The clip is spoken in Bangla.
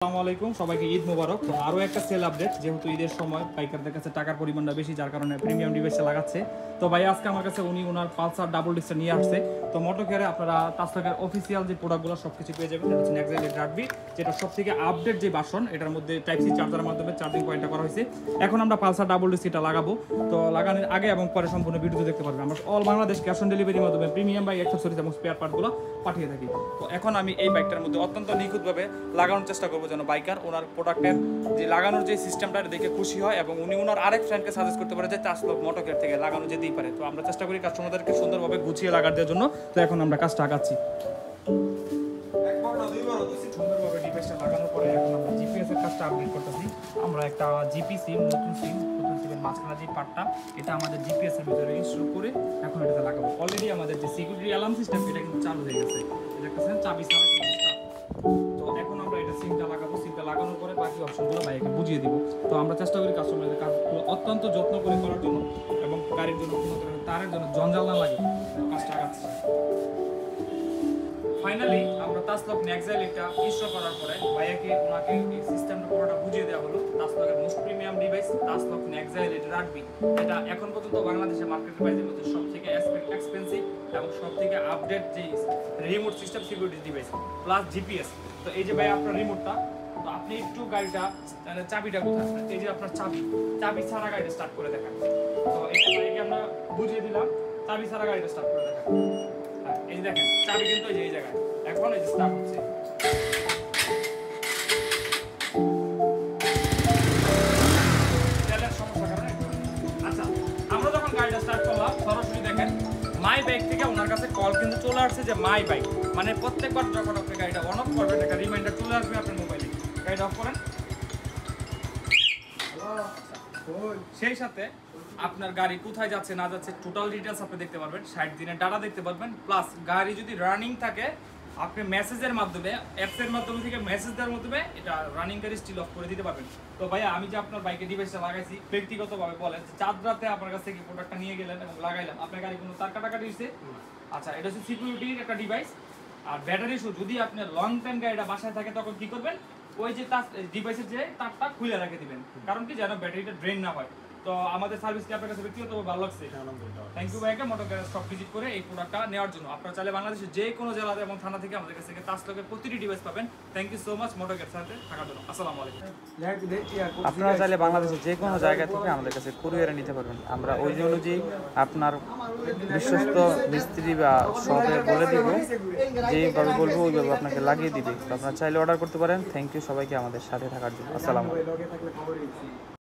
আসসালামু আলাইকুম সবাইকে ঈদ মোবারক। তো আরও একটা সেল আপডেট, যেহেতু ঈদের সময় পাইকারদের কাছে টাকার পরিমাণটা বেশি, যার কারণে প্রিমিয়াম ডিভাইসে লাগাচ্ছে। তো ভাই আজকে আমার কাছে উনি ওনার পালসার ডাবল ডিস্কটা নিয়ে আসছে। তো মোটোকেয়ারে আপনারা তাসলাকের অফিসিয়াল যে প্রোডাক্টগুলো সব কিছু পেয়ে যাবেন। এটা হচ্ছে নেক্সাইল রাডবি, যেটা সব থেকে আপডেট যে ভার্সন। এটার মধ্যে টাইপ সি চার্জারের মাধ্যমে চার্জিং পয়েন্টটা করা হয়েছে। এখন আমরা পালসার ডাবল ডিস্কটা লাগাবো। তো লাগানোর আগে এবং পরে সম্পূর্ণ ভিডিও দেখতে পারবেন। আমরা অল বাংলাদেশ ক্যাশ অন ডেলিভারির মাধ্যমে প্রিমিয়াম বাইক অ্যাক্সেসরিজ এবং স্পেয়ার পার্টগুলো পাঠিয়ে থাকি। তো এখন আমি এই বাইকটার মধ্যে অত্যন্ত নিখুঁতভাবে লাগানোর চেষ্টা করবো, যেন বাইকার ওনার প্রোডাক্টের যে লাগানোর যে সিস্টেমটা দেখে খুশি হয় এবং উনি ওনার আরেক ফ্রেন্ডকে সাজেস্ট করতে পারে যে তাসলক মোটোকেয়ার থেকে লাগানো যেতেই পারে। তো আমরা চেষ্টা করি কাস্টমারদেরকে সুন্দরভাবে গুছিয়ে লাগার দেওয়ার জন্য। তো এখন আমরা কাজটা আগাচ্ছি। সুন্দরভাবে ডিভাইসটা লাগানোর পরে এখন আমরা জিপিএস এর কাজটা আপডেট করতেছি। আমরা একটা জিপি সিম, নতুন সিমের মাঝখানে যে পার্টটা, এটা আমাদের জিপিএস এর ভিতরে ইনস্টল করে এখন এটাতে লাগাবো। অলরেডি আমাদের যে সিকিউরিটি অ্যালার্ম সিস্টেম, এটা কিন্তু চালু হয়ে গেছে। দেখতেছেন চাবি ছাড়া কিন্তু স্টার্ট। তো এখন আমরা এটা সিমটা লাগাবো। সিমটা লাগানোর পরে বাকি অপশনগুলো ভাইকে বুঝিয়ে দিব। তো আমরা চেষ্টা করি কাস্টমারদের কাজগুলো অত্যন্ত যত্ন করে করার জন্য এবং গাড়ির জন্য কোনো ধরনের তারের জন্য জঞ্জাল না লাগে কাজটা আগাচ্ছি। ফাইনালি আমরা তাসলক নেক্সাইল এটা ইনস্টল করার পরে ভাইয়াকে ওনাকে এই সিস্টেমটা পুরোটা বুঝিয়ে দেওয়া হলো। তাসলকের মোস্ট প্রিমিয়াম ডিভাইস তাসলক নেক্সাইল এটা রাডবি, এটা এখন পর্যন্ত বাংলাদেশের মার্কেট প্রাইসের মধ্যে সবথেকে এক্সপেন্সিভ এবং সবথেকে আপডেট যে remote system security device plus GPS. তো এই যে ভাই আপনার রিমোটটা, তো আপনি একটু গাড়িটা চাবিটা কোথায়, এই যে আপনার চাবি ছাড়া গাড়িটা স্টার্ট করে দেখান। তো এটা ভাইকে আমরা বুঝিয়ে দিলাম, চাবি ছাড়া গাড়িটা স্টার্ট করে দেখান। এই যে দেখেন চাবি কিন্তু এই জায়গায়, এখন এই যে স্টার্ট হচ্ছে। তেলের সমস্যা কারণে। আচ্ছা, আমরা যখন গাড়িটা স্টার্ট করলাম সরাসরি দেখেন মাই বাইক থেকে ওনার কাছে কল কিন্তু চলে আসছে যে মাই বাইক, মানে প্রত্যেকবার যখন আপনি গাড়িটা অন অফ করবেন একটা রিমাইন্ডার চলে আসবে আপনার মোবাইলে। গাড়িটা অফ করেন। সেই সাথে আপনার গাড়ি কোথায় যাচ্ছে না যাচ্ছে টোটাল ডিটেলস আপনি দেখতে পারবেন, 60 দিনের ডাটা দেখতে পারবেন। প্লাস গাড়ি যদি রানিং থাকে আপনি মেসেজের মাধ্যমে, অ্যাপসের মাধ্যমে থেকে মেসেজ দেওয়ার মাধ্যমে এটা রানিং গাড়ি স্টিল অফ করে দিতে পারবেন। তো ভাইয়া আমি যে আপনার বাইকে ডিভাইসটা লাগাইছি, ব্যক্তিগতভাবে বলেন চাঁদ রাতে আপনার কাছ থেকে প্রোডাক্টটা নিয়ে গেলেন এবং লাগাইলাম, আপনার গাড়ি কোনো তার কাটাকাটি হয়েছে? আচ্ছা, এটা হচ্ছে সিকিউরিটির একটা ডিভাইস। আর ব্যাটারি শো, যদি আপনার লং টাইম গাড়িটা বাসায় থাকে তখন কি করবেন, ওই যে তার ডিভাইসের যে তারটা খুলে রেখে দিবেন, কারণ কি যেন ব্যাটারিটা ড্রেন না হয়। তো আমাদের সার্ভিসটি আপনার কাছে ব্যক্তিগতভাবে ভালো লাগছে। থ্যাংক ইউ ভাইকে মোটোকেয়ার শপ ভিজিট করে এই প্রোডাক্টটা নেওয়ার জন্য। আপনারা চাইলে বাংলাদেশের যে কোনো জেলাতে এবং থানা থেকে আমাদের কাছ থেকে তাসলকের প্রতিটি ডিভাইস পাবেন। থ্যাংক ইউ সো মাচ মোটোকেয়ার সাথে থাকার জন্য। আসসালামু আলাইকুম। আপনারা চাইলে বাংলাদেশের যে কোনো জায়গা থেকে আমাদের কাছে কুরিয়ারে নিতে পারবেন। আমরা ওই অনুযায়ী আপনার বিশ্বস্ত মিস্ত্রি বা শপে বলে দিব, যেইভাবে বলবো ওইভাবে আপনাকে লাগিয়ে দিবে। তো আপনারা চাইলে অর্ডার করতে পারেন। থ্যাংক ইউ সবাইকে আমাদের সাথে থাকার জন্য। আসসালামু আলাইকুম।